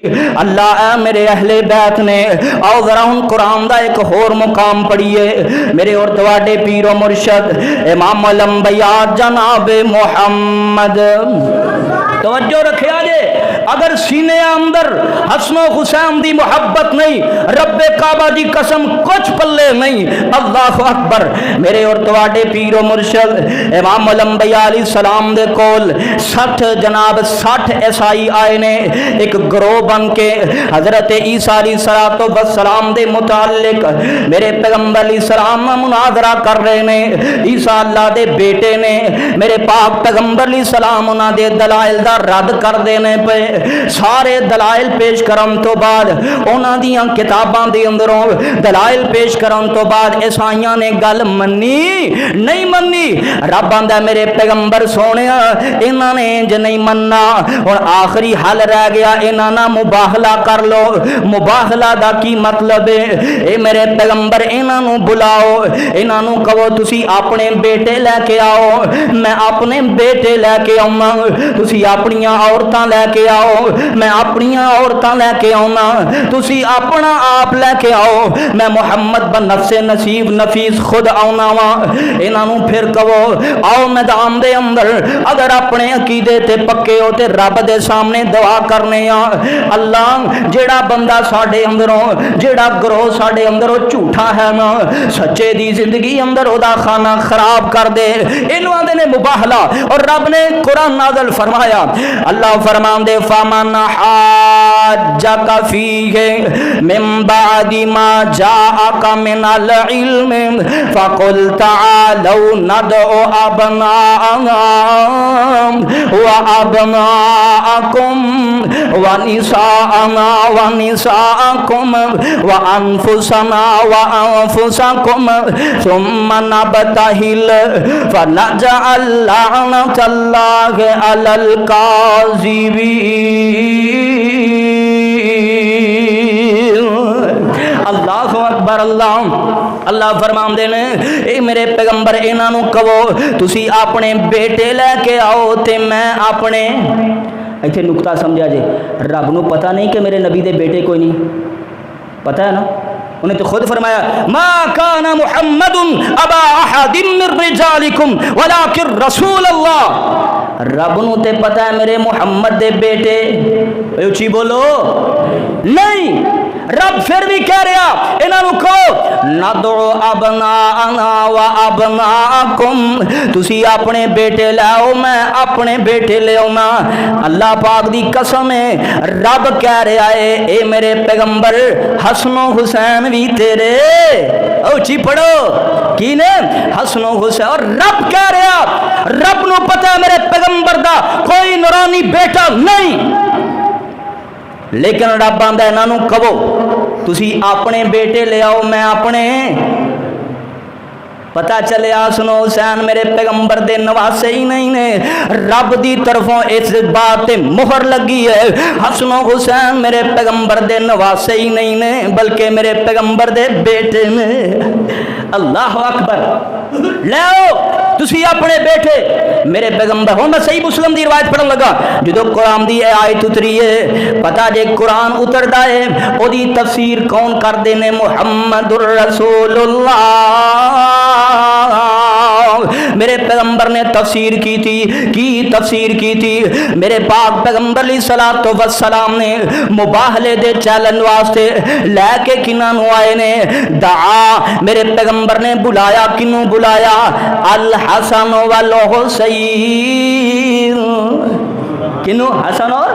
اللہ اے میرے اہل بیت نے آؤ ذرا ہن قرآن دا ایک اور مقام پڑھیے میرے اور تواڈے پیر و مرشد امام الانبیاء جناب محمد توجہ رکھیا جے اگر سینے اندر حسن و حسین دی محبت نہیں رب کعبہ دی قسم کچھ پلے نہیں اللہ اکبر میرے اور تواڈے پیر و مرشد امام الانبیاء علیہ السلام دے کول 60 جناب 60 عیسائی آئے نے ایک گروہ بن کے حضرت عیسیٰ علیہ السلام دے متعلق میرے پیغمبر علیہ السلام مناظرہ کر رہے نے عیسیٰ اللہ دے بیٹے نے میرے پاک پیغمبر علیہ السلام انہاں دے دلائل دا رد کر دینے پہ سارے دلائل پیش کرن تو بعد انہاں دیاں کتاباں دے اندروں دلائل پیش کرن تو بعد عیسائیاں نے گل منی نہیں منی رب آندا میرے پیغمبر سونیا انہاں نے انج نہیں مننا اور آخری حل رہ گیا انہاں نہ مباہلہ کر لو مباہلہ دا کی مطلب ہے اے میرے پیغمبر انہاں نو بلاؤ انہاں نو کہو تسی اپنے بیٹے لے کے آؤ میں اپنے بیٹے لے کے آؤں تسی اپنیاں عورتاں لے کے آؤ میں اپنیاں عورتاں لے کے آؤں تسی اپنا آپ لے کے آؤ میں محمد بن نفس نصیب نفیس خود آؤنا وا انہاں نو پھر کہو آؤ میدان دے اندر اگر اپنے عقیدے تے پکے ہو تے رب دے سامنے دعا کرنے اللہ جیڑا بندہ ساڈے اندروں جیڑا گروہ ساڈے اندروں جھوٹا ہے نا سچے دی زندگی اندر او دا خانہ خراب کر دے اینو آندے نے مباہلہ اور رب نے قرآن نازل فرمایا اللہ فرمان دے فَمَنْ حَاجَّكَ فِيهِ مِنْ بَعْدِ مَا جَاءَكَ مِنَ الْعِلْمِ فَقُلْ تَعَالَوْا نَدْعُ أَبْنَاءَنَا وَأَبْنَاءَكُمْ وَنِسَاءَنَا وَنِسَاءَكُمْ وَأَنفُسَنَا وَأَنفُسَكُمْ ثُمَّ نَبْتَهِلْ فَنَجْعَلْ لَعْنَةَ اللَّهِ عَلَى الْكَاذِبِينَ اللہ اکبر اللہ فرمان دے نے اے میرے پیغمبر انہاں نو کہو تسی اپنے بیٹے لے کے آؤ تے میں اپنے ایتھے نقطہ سمجھا جے رب نو پتہ نہیں کہ میرے نبی دے بیٹے کوئی نہیں پتہ ہے نا انہیں تو خود فرمایا ما کان محمد ابا احد من رجالکم ولکن رسول اللہ رب نو تے پتہ ہے میرے محمد دے بیٹے اونچی بولو نہیں رب پھر بھی کہہ رہا انہاں نو کہو ندعو ابناءنا و ابناءکم تسی اپنے بیٹے لے آؤ میں اپنے بیٹے لے آؤں اللہ پاک دی قسم ہے رب کہہ رہا ہے اے میرے پیغمبر حسن و حسین بھی تیرے اونچی پڑھو کی نے حسن و حسین اور رب کہہ رہا رب نو پتہ ہے میرے پیغمبر دا کوئی نورانی بیٹا نہیں لیکن رب آندا انہاں نو کہو تسی اپنے بیٹے لے آؤ میں اپنے پتہ چلے حسن و حسین میرے پیغمبر دے نواسے ہی نہیں نے رب دی طرفوں اس بات تے مہر لگی ہے حسن و حسین میرے پیغمبر دے نواسے ہی نہیں نے بلکہ میرے پیغمبر دے بیٹے نے اللہ اکبر لے آؤ تسی اپنے بیٹے میرے پیغمبر ہوں میں صحیح مسلم دی روایت پڑھن لگا جدو قرآن دی آیت اتری ہے پتہ جے قرآن اتردا ہے او دی تفسیر کون کر دینے محمد الرسول اللہ میرے پیغمبر نے تفسیر کی تھی تفسیر کی تھی میرے پاک پیغمبر علیہ السلام نے مباہلے دے چیلنج واسطے لے کے کناں نو آئے نے دعا میرے پیغمبر نے بلایا کنوں بلایا الحسن والحسین کنوں حسن اور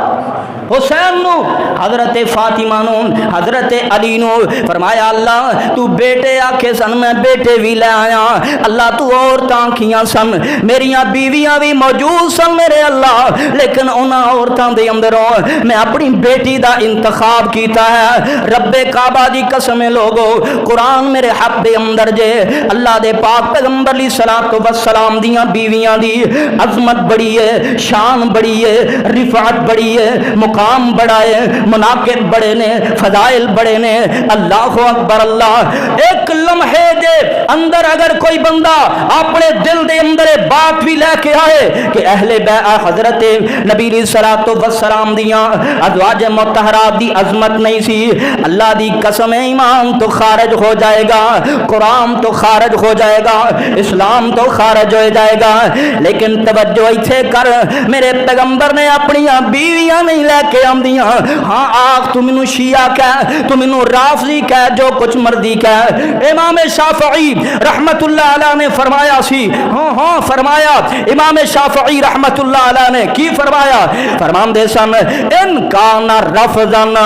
حسین نو حضرت فاطمہ نو حضرت علی نو فرمایا اللہ تو بیٹے آکھے سن میں بیٹے بھی لے آیا اللہ تو عورتاں کیاں سن میریاں بیویاں بھی موجود سن میرے اللہ لیکن انہاں عورتاں دے اندروں میں اپنی بیٹی دا انتخاب کیتا ہے رب کعبہ دی قسم لوگو قرآن میرے حق دے اندر جے اللہ دے پاک پیغمبر علیہ السلام دیاں بیویاں دی عظمت بڑی ہے شان بڑی ہے رفعت بڑی ہے مقام بڑا ہے، مناقب بڑے نے، فضائل بڑے نے۔ اللہ اکبر اللہ۔ ایک لمحے دے اندر اگر کوئی بندہ اپنے دل دے اندر بات بھی لے کے آئے کہ اہل بیت حضرت نبی علیہ الصلوۃ والسلام دیاں ازواج مطہرات دی عظمت نہیں سی، اللہ دی قسم ایمان تو خارج ہو جائے گا، قرآن تو خارج ہو جائے گا، اسلام تو خارج ہو جائے گا۔ لیکن توجہ ایتھے کر، میرے پیغمبر نے اپنی بیویاں نہیں لے کے آندیاں۔ ہاں آخ تو مینوں شیعہ کہہ، تو مینوں رافضی کہہ، جو کچھ مرضی کہہ۔ امام شافعی رحمت اللہ علیہ نے فرمایا سی، ہاں فرمایا، امام شافعی رحمت اللہ علیہ نے کی فرمایا؟ فرماندے سن ان کان رفضن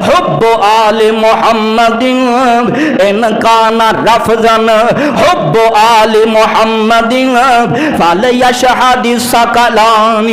حب آل محمد، ان کان رفضن حب آل محمد فلیشہد الثقلان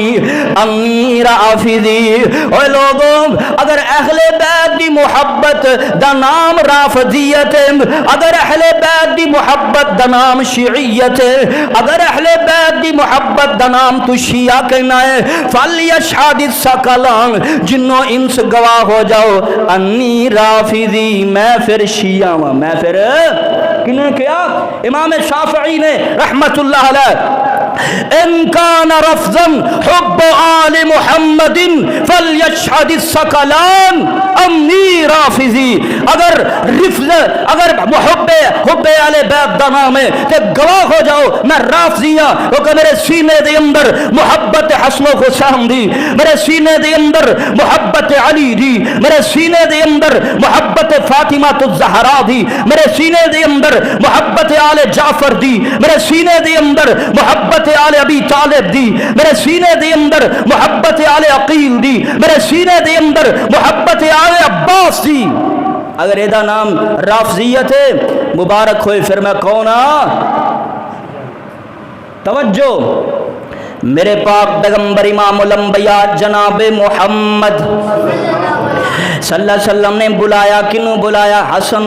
انی رافضی۔ اے لوگوں، اگر اہل بیت دی محبت دا نام رافضیت ہے، اگر اہل بیت دی محبت دا نام شیعیت ہے، اگر اہل بیت دی محبت دا نام تو شیعہ کہنا ہے، فلیشہد الثقلان، جنوں انس گواہ ہو جاؤ، انی رافضی، میں پھر شیعہ ہوں۔ میں پھر کنے کیا؟ امام شافعی نے رحمت اللہ علیہ ان کان رفضا حب آل محمد فلیشہد الثقلان انی رافضی، اگر رفض، اگر حب آل بیت دا نام ہے کہ گواہ ہو جاؤ میں رافضی ہاں، کیونکہ میرے سینے دے اندر محبت حسن و حسین دی، میرے سینے دے اندر محبت علی دی، میرے سینے دے اندر محبت فاطمہ الزہرا دی، میرے سینے دے اندر محبت آل جعفر دی، میرے سینے دے اندر محبت آل ابی طالب دی، میرے سینے دے اندر محبت آل عقیل دی، میرے سینے دے اندر محبت آل عباس دی۔ اگر ایدہ نام رافضیت ہے، مبارک ہوئے، پھر میں کون ہاں؟ توجہ، میرے پاک پیغمبر امام الانبیاء جناب محمد صلی اللہ علیہ وسلم نے بلایا، کنوں بلایا؟ حسن،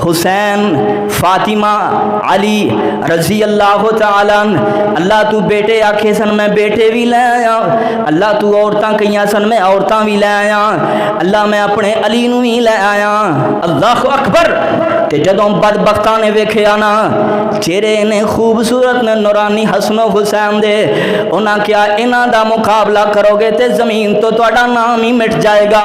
حسین، فاطمہ، علی رضی اللہ تعالیٰ عنہ۔ اللہ تو بیٹے آکھے سن میں بیٹے بھی لے آیا، اللہ تو عورتاں کہیاں سن میں عورتاں بھی لے آیا، اللہ میں اپنے علی نو بھی لے آیا۔ اللہ اکبر۔ تے جدوں بدبختاں نے ویکھیا نا چہرے نے خوبصورت نے نورانی حسن و حسین دے، انہاں کیا انہاں دا مقابلہ کرو گے تے زمین تو تہاڈا نام ہی مٹ جائے گا۔